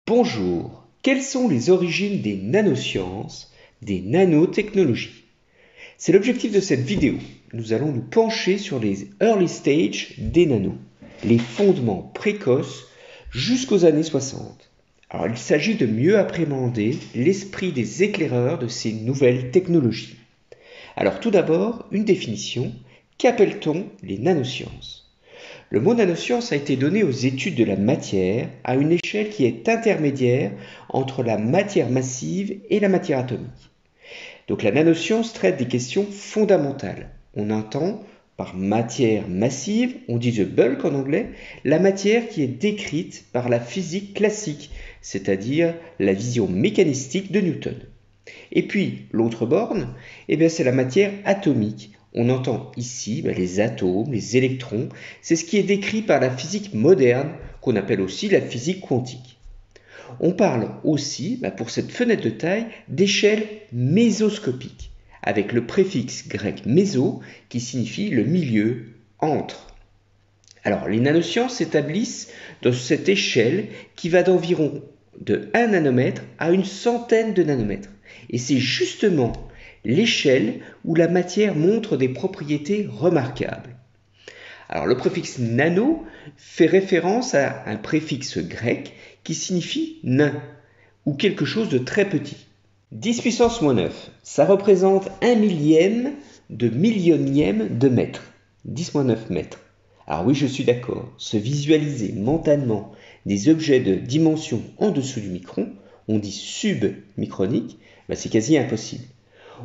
Bonjour, quelles sont les origines des nanosciences, des nanotechnologies? C'est l'objectif de cette vidéo. Nous allons nous pencher sur les early stages des nanos, les fondements précoces jusqu'aux années 60. Alors il s'agit de mieux appréhender l'esprit des éclaireurs de ces nouvelles technologies. Alors tout d'abord, une définition. Qu'appelle-t-on les nanosciences? Le mot nanoscience a été donné aux études de la matière à une échelle qui est intermédiaire entre la matière massive et la matière atomique. Donc la nanoscience traite des questions fondamentales. On entend par matière massive, on dit the bulk en anglais, la matière qui est décrite par la physique classique, c'est-à-dire la vision mécanistique de Newton. Et puis l'autre borne, c'est la matière atomique. On entend ici les atomes, les électrons, c'est ce qui est décrit par la physique moderne, qu'on appelle aussi la physique quantique. On parle aussi, pour cette fenêtre de taille, d'échelle mésoscopique, avec le préfixe grec méso, qui signifie le milieu, entre. Alors, les nanosciences s'établissent dans cette échelle qui va d'environ de 1 nanomètre à une centaine de nanomètres. Et c'est justement l'échelle où la matière montre des propriétés remarquables. Alors le préfixe nano fait référence à un préfixe grec qui signifie nain ou quelque chose de très petit. 10 puissance moins 9, ça représente 1 millième de millionième de mètre, 10 moins 9 mètres. Alors oui, je suis d'accord, se visualiser mentalement des objets de dimension en dessous du micron, on dit submicronique, c'est quasi impossible.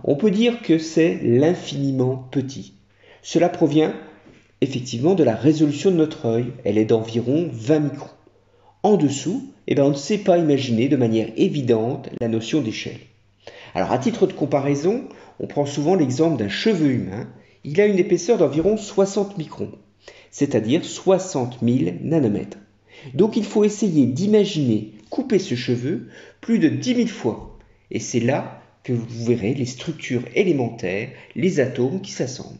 On peut dire que c'est l'infiniment petit. Cela provient effectivement de la résolution de notre œil. Elle est d'environ 20 microns. En dessous, on ne sait pas imaginer de manière évidente la notion d'échelle. Alors à titre de comparaison, on prend souvent l'exemple d'un cheveu humain. Il a une épaisseur d'environ 60 microns, c'est-à-dire 60 000 nanomètres. Donc il faut essayer d'imaginer couper ce cheveu plus de 10 000 fois. Et c'est là que vous verrez les structures élémentaires, les atomes qui s'assemblent.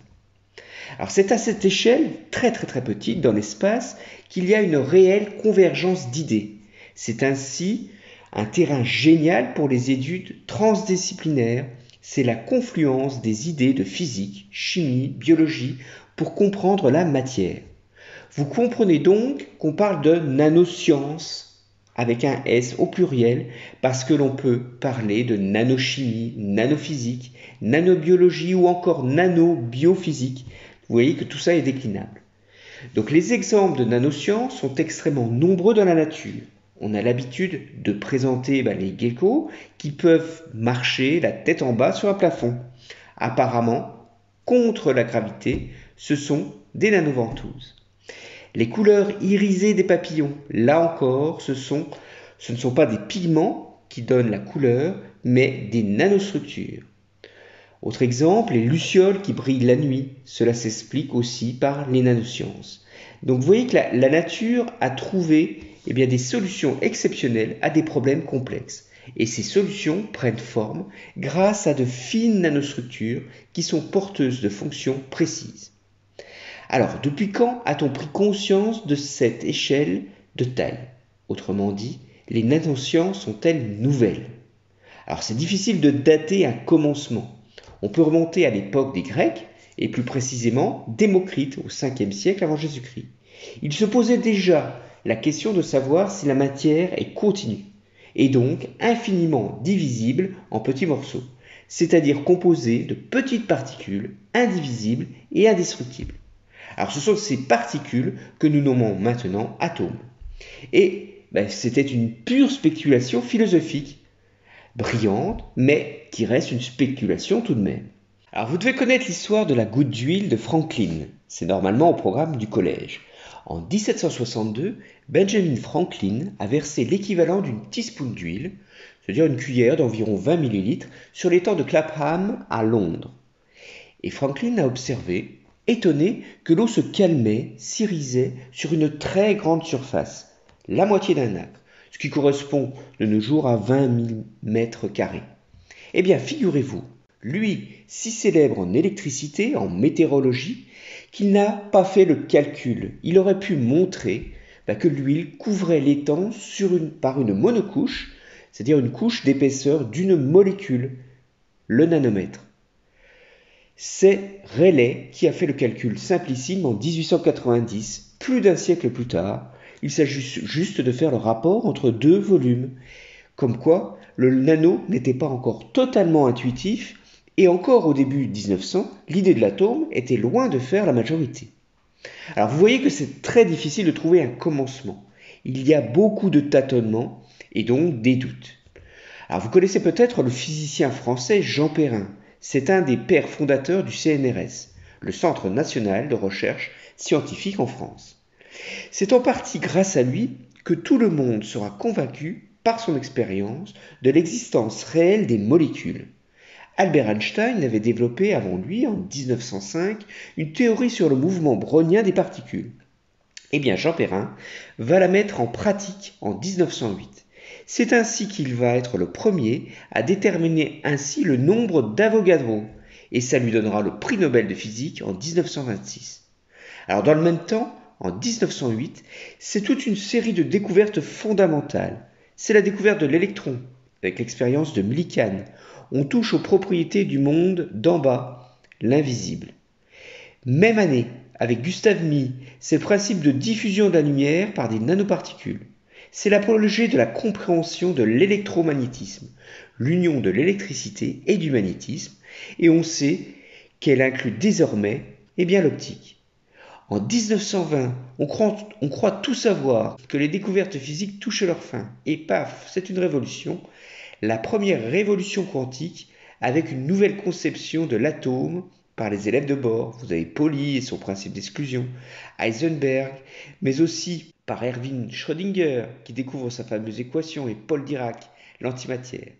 Alors c'est à cette échelle, très petite dans l'espace, qu'il y a une réelle convergence d'idées. C'est ainsi un terrain génial pour les études transdisciplinaires. C'est la confluence des idées de physique, chimie, biologie pour comprendre la matière. Vous comprenez donc qu'on parle de nanosciences avec un S au pluriel, parce que l'on peut parler de nanochimie, nanophysique, nanobiologie ou encore nanobiophysique. Vous voyez que tout ça est déclinable. Donc les exemples de nanosciences sont extrêmement nombreux dans la nature. On a l'habitude de présenter les geckos qui peuvent marcher la tête en bas sur un plafond. Apparemment, contre la gravité, ce sont des nanoventouses. Les couleurs irisées des papillons, là encore, ce ne sont pas des pigments qui donnent la couleur, mais des nanostructures. Autre exemple, les lucioles qui brillent la nuit, cela s'explique aussi par les nanosciences. Donc vous voyez que la nature a trouvé des solutions exceptionnelles à des problèmes complexes. Et ces solutions prennent forme grâce à de fines nanostructures qui sont porteuses de fonctions précises. Alors, depuis quand a-t-on pris conscience de cette échelle de taille? Autrement dit, les nanosciences sont-elles nouvelles? Alors, c'est difficile de dater un commencement. On peut remonter à l'époque des Grecs, et plus précisément Démocrite au 5e siècle avant Jésus-Christ. Il se posait déjà la question de savoir si la matière est continue, et donc infiniment divisible en petits morceaux, c'est-à-dire composée de petites particules indivisibles et indestructibles. Alors ce sont ces particules que nous nommons maintenant atomes. Et c'était une pure spéculation philosophique, brillante, mais qui reste une spéculation tout de même. Alors vous devez connaître l'histoire de la goutte d'huile de Franklin. C'est normalement au programme du collège. En 1762, Benjamin Franklin a versé l'équivalent d'une teaspoon d'huile, c'est-à-dire une cuillère d'environ 20 ml, sur l'étang de Clapham à Londres. Et Franklin a observé, étonné, que l'eau se calmait, s'irisait sur une très grande surface, la moitié d'un acre, ce qui correspond de nos jours à 20 000 mètres carrés. Eh bien, figurez-vous, lui, si célèbre en électricité, en météorologie, qu'il n'a pas fait le calcul. Il aurait pu montrer que l'huile couvrait l'étang par une monocouche, c'est-à-dire une couche d'épaisseur d'une molécule, le nanomètre. C'est Rayleigh qui a fait le calcul simplissime en 1890, plus d'un siècle plus tard. Il s'agit juste de faire le rapport entre deux volumes. Comme quoi, le nano n'était pas encore totalement intuitif et encore au début 1900, l'idée de l'atome était loin de faire la majorité. Alors vous voyez que c'est très difficile de trouver un commencement. Il y a beaucoup de tâtonnements et donc des doutes. Alors vous connaissez peut-être le physicien français Jean Perrin. C'est un des pères fondateurs du CNRS, le Centre national de recherche scientifique en France. C'est en partie grâce à lui que tout le monde sera convaincu par son expérience de l'existence réelle des molécules. Albert Einstein avait développé avant lui, en 1905, une théorie sur le mouvement brownien des particules. Eh bien, Jean Perrin va la mettre en pratique en 1908. C'est ainsi qu'il va être le premier à déterminer ainsi le nombre d'Avogadro, et ça lui donnera le prix Nobel de physique en 1926. Alors dans le même temps, en 1908, c'est toute une série de découvertes fondamentales. C'est la découverte de l'électron, avec l'expérience de Millikan. On touche aux propriétés du monde d'en bas, l'invisible. Même année, avec Gustave Mie, c'est le principe de diffusion de la lumière par des nanoparticules. C'est l'apogée de la compréhension de l'électromagnétisme, l'union de l'électricité et du magnétisme, et on sait qu'elle inclut désormais l'optique. En 1920, on croit tout savoir, que les découvertes physiques touchent leur fin, et paf, c'est une révolution, la première révolution quantique avec une nouvelle conception de l'atome par les élèves de bord. Vous avez Pauli et son principe d'exclusion, Heisenberg, mais aussi par Erwin Schrödinger qui découvre sa fameuse équation et Paul Dirac, l'antimatière.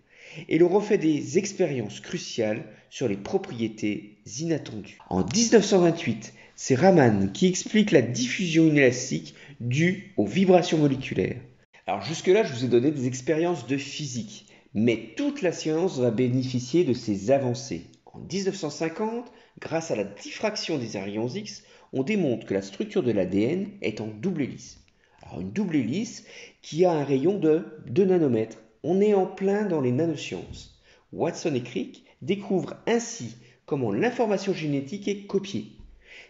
Et l'on refait des expériences cruciales sur les propriétés inattendues. En 1928, c'est Raman qui explique la diffusion inélastique due aux vibrations moléculaires. Alors jusque-là, je vous ai donné des expériences de physique, mais toute la science va bénéficier de ces avancées. En 1950, grâce à la diffraction des rayons X, on démontre que la structure de l'ADN est en double hélice. Alors une double hélice qui a un rayon de 2 nanomètres. On est en plein dans les nanosciences. Watson et Crick découvrent ainsi comment l'information génétique est copiée.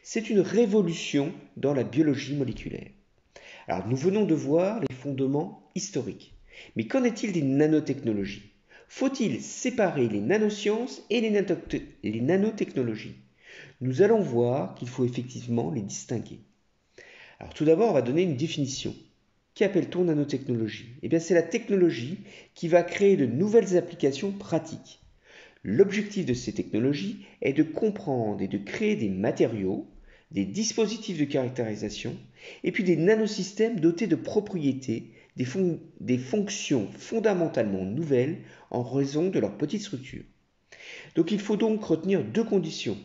C'est une révolution dans la biologie moléculaire. Alors nous venons de voir les fondements historiques. Mais qu'en est-il des nanotechnologies? Faut-il séparer les nanosciences et les nanotechnologies? Nous allons voir qu'il faut effectivement les distinguer. Alors tout d'abord, on va donner une définition. Qu'appelle-t-on nanotechnologie? Eh bien, c'est la technologie qui va créer de nouvelles applications pratiques. L'objectif de ces technologies est de comprendre et de créer des matériaux, des dispositifs de caractérisation, et puis des nanosystèmes dotés de propriétés, des fonctions fondamentalement nouvelles en raison de leur petite structure. Donc il faut donc retenir deux conditions.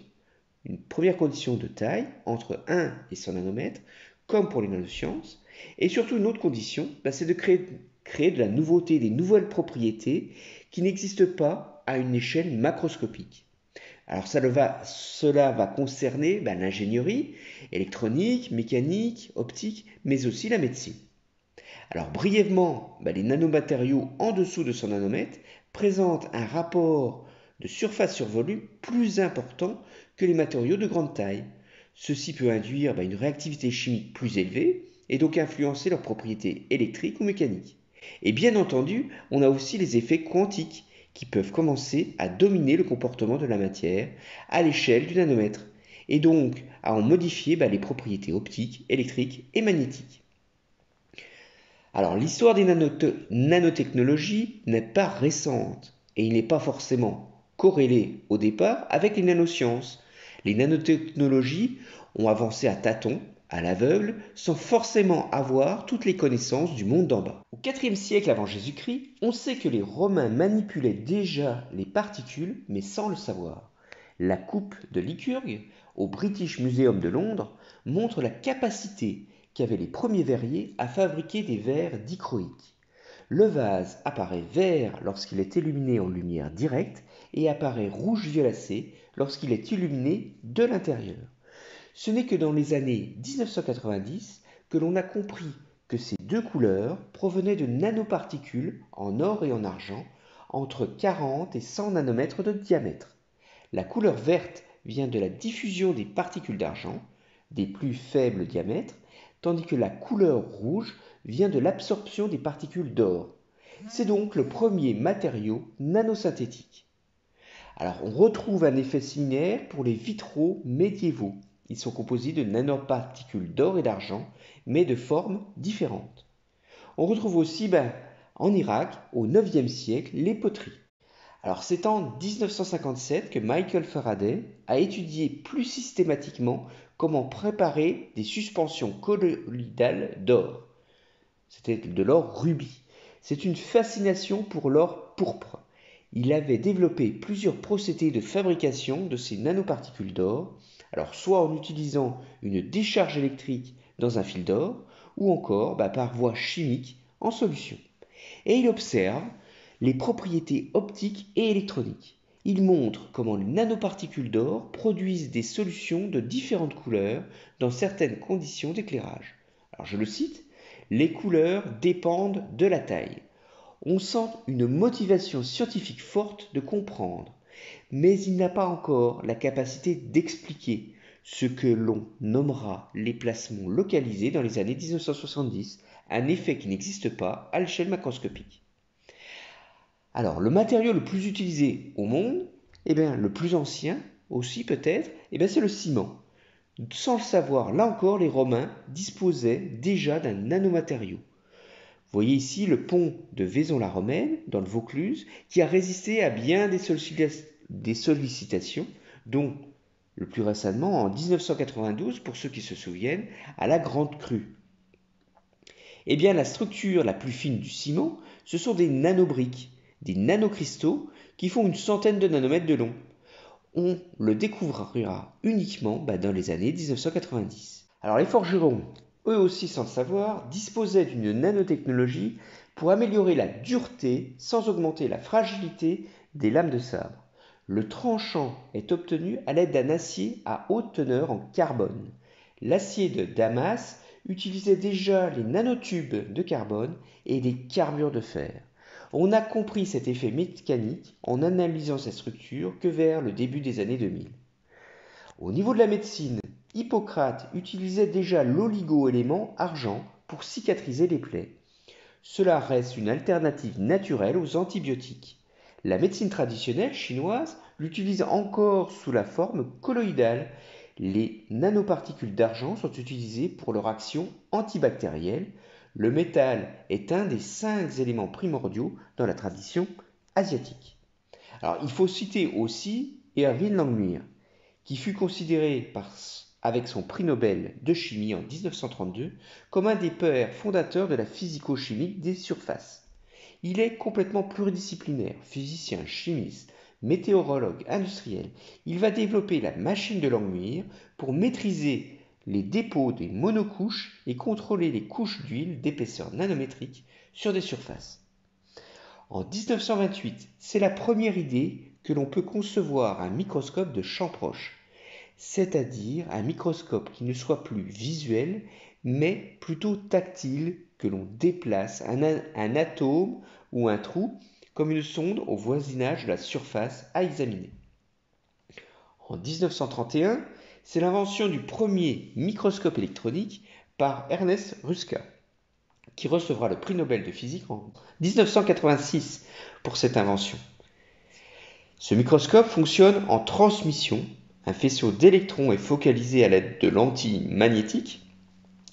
Une première condition de taille, entre 1 et 100 nanomètres, comme pour les nanosciences, et surtout une autre condition, c'est de créer de la nouveauté, des nouvelles propriétés qui n'existent pas à une échelle macroscopique. Alors cela va concerner l'ingénierie, électronique, mécanique, optique, mais aussi la médecine. Alors brièvement, les nanomatériaux en dessous de 100 nanomètres présentent un rapport de surface sur volume plus important que les matériaux de grande taille. Ceci peut induire une réactivité chimique plus élevée et donc influencer leurs propriétés électriques ou mécaniques. Et bien entendu, on a aussi les effets quantiques qui peuvent commencer à dominer le comportement de la matière à l'échelle du nanomètre et donc à en modifier les propriétés optiques, électriques et magnétiques. Alors l'histoire des nanotechnologies n'est pas récente et il n'est pas forcément corrélé au départ avec les nanosciences. Les nanotechnologies ont avancé à tâtons, à l'aveugle, sans forcément avoir toutes les connaissances du monde d'en bas. Au IVe siècle avant Jésus-Christ, on sait que les Romains manipulaient déjà les particules, mais sans le savoir. La coupe de Lycurgue, au British Museum de Londres, montre la capacité qu'avaient les premiers verriers à fabriquer des verres dichroïques. Le vase apparaît vert lorsqu'il est illuminé en lumière directe et apparaît rouge-violacé lorsqu'il est illuminé de l'intérieur. Ce n'est que dans les années 1990 que l'on a compris que ces deux couleurs provenaient de nanoparticules en or et en argent entre 40 et 100 nanomètres de diamètre. La couleur verte vient de la diffusion des particules d'argent, des plus faibles diamètres, tandis que la couleur rouge vient de l'absorption des particules d'or. C'est donc le premier matériau nanosynthétique. Alors on retrouve un effet similaire pour les vitraux médiévaux. Ils sont composés de nanoparticules d'or et d'argent, mais de formes différentes. On retrouve aussi en Irak, au IXe siècle, les poteries. Alors c'est en 1957 que Michael Faraday a étudié plus systématiquement comment préparer des suspensions colloïdales d'or. C'était de l'or rubis. C'est une fascination pour l'or pourpre. Il avait développé plusieurs procédés de fabrication de ces nanoparticules d'or, alors soit en utilisant une décharge électrique dans un fil d'or, ou encore par voie chimique en solution. Et il observe les propriétés optiques et électroniques. Il montre comment les nanoparticules d'or produisent des solutions de différentes couleurs dans certaines conditions d'éclairage. Alors je le cite, les couleurs dépendent de la taille. On sent une motivation scientifique forte de comprendre, mais il n'a pas encore la capacité d'expliquer ce que l'on nommera les placements localisés dans les années 1970, un effet qui n'existe pas à l'échelle macroscopique. Alors, le matériau le plus utilisé au monde, le plus ancien aussi peut-être, c'est le ciment. Sans le savoir, là encore, les Romains disposaient déjà d'un nanomatériau. Vous voyez ici le pont de Vaison-la-Romaine, dans le Vaucluse, qui a résisté à bien des sollicitations, dont le plus récemment en 1992, pour ceux qui se souviennent, à la Grande Crue. La structure la plus fine du ciment, ce sont des nanobriques, des nanocristaux qui font une centaine de nanomètres de long. On le découvrira uniquement dans les années 1990. Alors les forgerons, eux aussi sans le savoir, disposaient d'une nanotechnologie pour améliorer la dureté sans augmenter la fragilité des lames de sabre. Le tranchant est obtenu à l'aide d'un acier à haute teneur en carbone. L'acier de Damas utilisait déjà les nanotubes de carbone et des carbures de fer. On a compris cet effet mécanique en analysant sa structure que vers le début des années 2000. Au niveau de la médecine, Hippocrate utilisait déjà l'oligo-élément argent pour cicatriser les plaies. Cela reste une alternative naturelle aux antibiotiques. La médecine traditionnelle chinoise l'utilise encore sous la forme colloïdale. Les nanoparticules d'argent sont utilisées pour leur action antibactérielle. Le métal est un des 5 éléments primordiaux dans la tradition asiatique. Alors, il faut citer aussi Erwin Langmuir, qui fut considéré avec son prix Nobel de chimie en 1932 comme un des pères fondateurs de la physico-chimie des surfaces. Il est complètement pluridisciplinaire, physicien, chimiste, météorologue, industriel. Il va développer la machine de Langmuir pour maîtriser les dépôts des monocouches et contrôler les couches d'huile d'épaisseur nanométrique sur des surfaces. En 1928, c'est la première idée que l'on peut concevoir un microscope de champ proche, c'est-à-dire un microscope qui ne soit plus visuel, mais plutôt tactile, que l'on déplace un atome ou un trou comme une sonde au voisinage de la surface à examiner. En 1931, c'est l'invention du premier microscope électronique par Ernest Ruska, qui recevra le prix Nobel de physique en 1986 pour cette invention. Ce microscope fonctionne en transmission. Un faisceau d'électrons est focalisé à l'aide de lentilles magnétiques.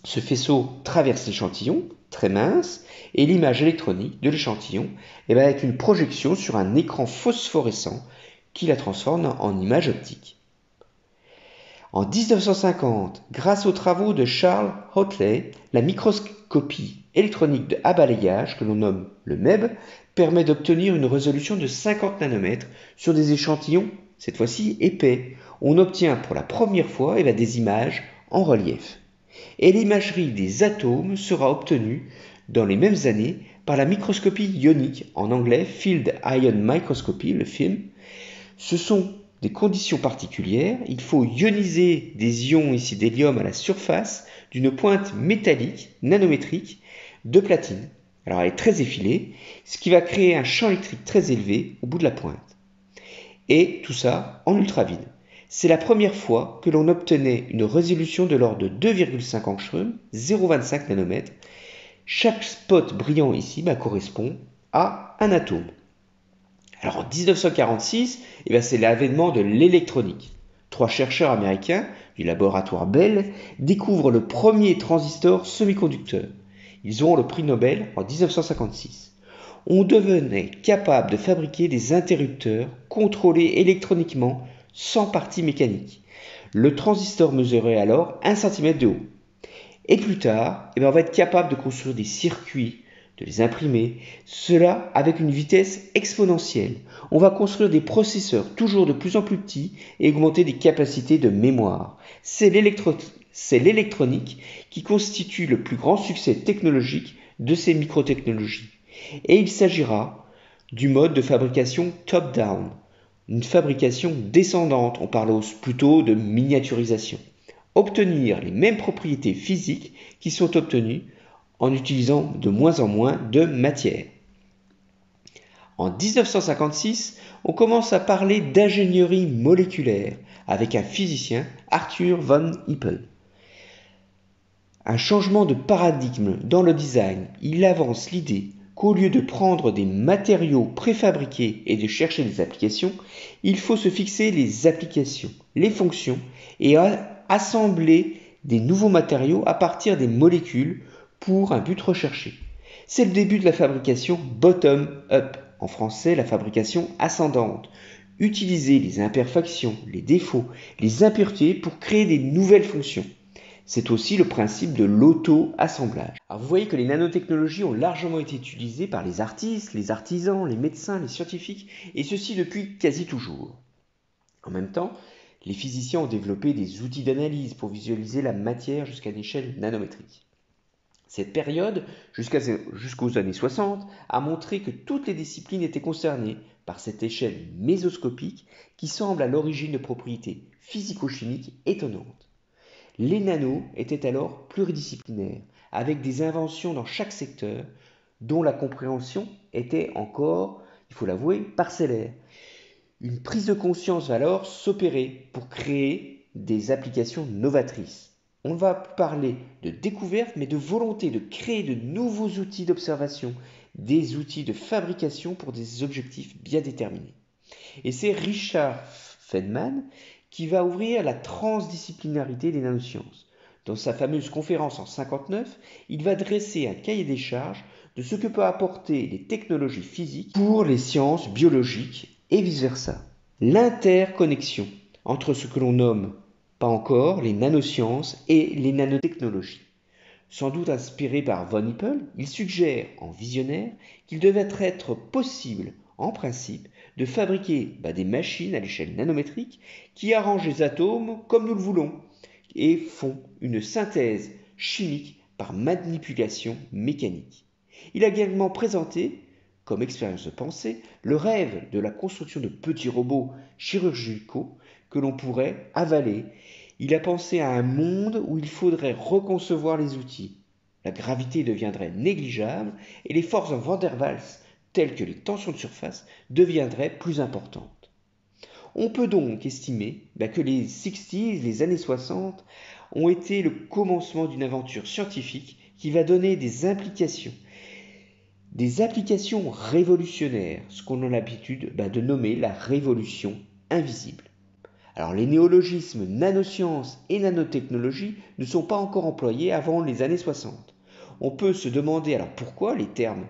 Ce faisceau traverse l'échantillon, très mince, et l'image électronique de l'échantillon avec une projection sur un écran phosphorescent qui la transforme en image optique. En 1950, grâce aux travaux de Charles Hotley, la microscopie électronique à balayage, que l'on nomme le MEB, permet d'obtenir une résolution de 50 nanomètres sur des échantillons, cette fois-ci épais. On obtient pour la première fois des images en relief. Et l'imagerie des atomes sera obtenue dans les mêmes années par la microscopie ionique, en anglais Field Ion Microscopy, le film. Ce sont des conditions particulières. Il faut ioniser des ions ici d'hélium à la surface d'une pointe métallique nanométrique de platine. Alors elle est très effilée, ce qui va créer un champ électrique très élevé au bout de la pointe. Et tout ça en ultravide. C'est la première fois que l'on obtenait une résolution de l'ordre de 2,5 angstrom, 0,25 nanomètres. Chaque spot brillant ici correspond à un atome. Alors en 1946, c'est l'avènement de l'électronique. 3 chercheurs américains du laboratoire Bell découvrent le premier transistor semi-conducteur. Ils auront le prix Nobel en 1956. On devenait capable de fabriquer des interrupteurs contrôlés électroniquement sans partie mécanique. Le transistor mesurait alors 1 cm de haut. Et plus tard, on va être capable de construire des circuits, de les imprimer, cela avec une vitesse exponentielle. On va construire des processeurs toujours de plus en plus petits et augmenter des capacités de mémoire. C'est l'électronique qui constitue le plus grand succès technologique de ces microtechnologies. Et il s'agira du mode de fabrication top-down, une fabrication descendante, on parle plutôt de miniaturisation. Obtenir les mêmes propriétés physiques qui sont obtenues en utilisant de moins en moins de matière. En 1956, on commence à parler d'ingénierie moléculaire avec un physicien, Arthur von Hippel. Un changement de paradigme dans le design, il avance l'idée qu'au lieu de prendre des matériaux préfabriqués et de chercher des applications, il faut se fixer les applications, les fonctions et assembler des nouveaux matériaux à partir des molécules pour un but recherché. C'est le début de la fabrication bottom-up, en français la fabrication ascendante. Utiliser les imperfections, les défauts, les impuretés pour créer des nouvelles fonctions. C'est aussi le principe de l'auto-assemblage. Alors vous voyez que les nanotechnologies ont largement été utilisées par les artistes, les artisans, les médecins, les scientifiques, et ceci depuis quasi toujours. En même temps, les physiciens ont développé des outils d'analyse pour visualiser la matière jusqu'à une échelle nanométrique. Cette période, jusqu'aux années 60, a montré que toutes les disciplines étaient concernées par cette échelle mésoscopique qui semble à l'origine de propriétés physico-chimiques étonnantes. Les nanos étaient alors pluridisciplinaires, avec des inventions dans chaque secteur, dont la compréhension était encore, il faut l'avouer, parcellaire. Une prise de conscience va alors s'opérer pour créer des applications novatrices. On va parler de découverte, mais de volonté de créer de nouveaux outils d'observation, des outils de fabrication pour des objectifs bien déterminés. Et c'est Richard Feynman qui va ouvrir la transdisciplinarité des nanosciences. Dans sa fameuse conférence en 1959, il va dresser un cahier des charges de ce que peut apporter les technologies physiques pour les sciences biologiques et vice-versa. L'interconnexion entre ce que l'on nomme pas encore les nanosciences et les nanotechnologies. Sans doute inspiré par von Hippel, il suggère en visionnaire qu'il devait être possible, en principe, de fabriquer des machines à l'échelle nanométrique qui arrangent les atomes comme nous le voulons et font une synthèse chimique par manipulation mécanique. Il a également présenté, comme expérience de pensée, le rêve de la construction de petits robots chirurgicaux que l'on pourrait avaler. Il a pensé à un monde où il faudrait reconcevoir les outils. La gravité deviendrait négligeable et les forces en Van der Waals, telles que les tensions de surface, deviendraient plus importantes. On peut donc estimer que les 60s, les années 60, ont été le commencement d'une aventure scientifique qui va donner des applications révolutionnaires, ce qu'on a l'habitude de nommer la révolution invisible. Alors les néologismes nanosciences et nanotechnologie ne sont pas encore employés avant les années 60. On peut se demander alors pourquoi les termes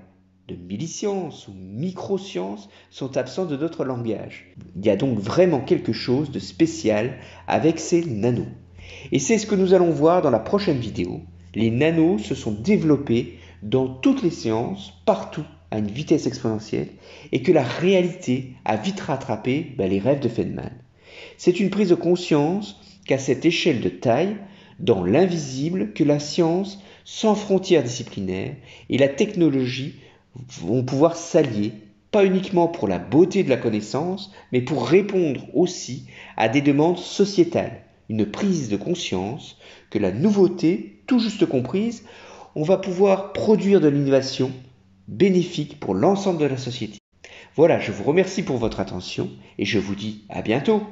de millisciences ou microsciences sont absents de notre langage. Il y a donc vraiment quelque chose de spécial avec ces nanos. Et c'est ce que nous allons voir dans la prochaine vidéo. Les nanos se sont développés dans toutes les sciences, partout, à une vitesse exponentielle, et que la réalité a vite rattrapé les rêves de Feynman. C'est une prise de conscience qu'à cette échelle de taille, dans l'invisible, que la science, sans frontières disciplinaires, et la technologie vont pouvoir s'allier, pas uniquement pour la beauté de la connaissance, mais pour répondre aussi à des demandes sociétales. Une prise de conscience que la nouveauté, tout juste comprise, on va pouvoir produire de l'innovation bénéfique pour l'ensemble de la société. Voilà, je vous remercie pour votre attention et je vous dis à bientôt.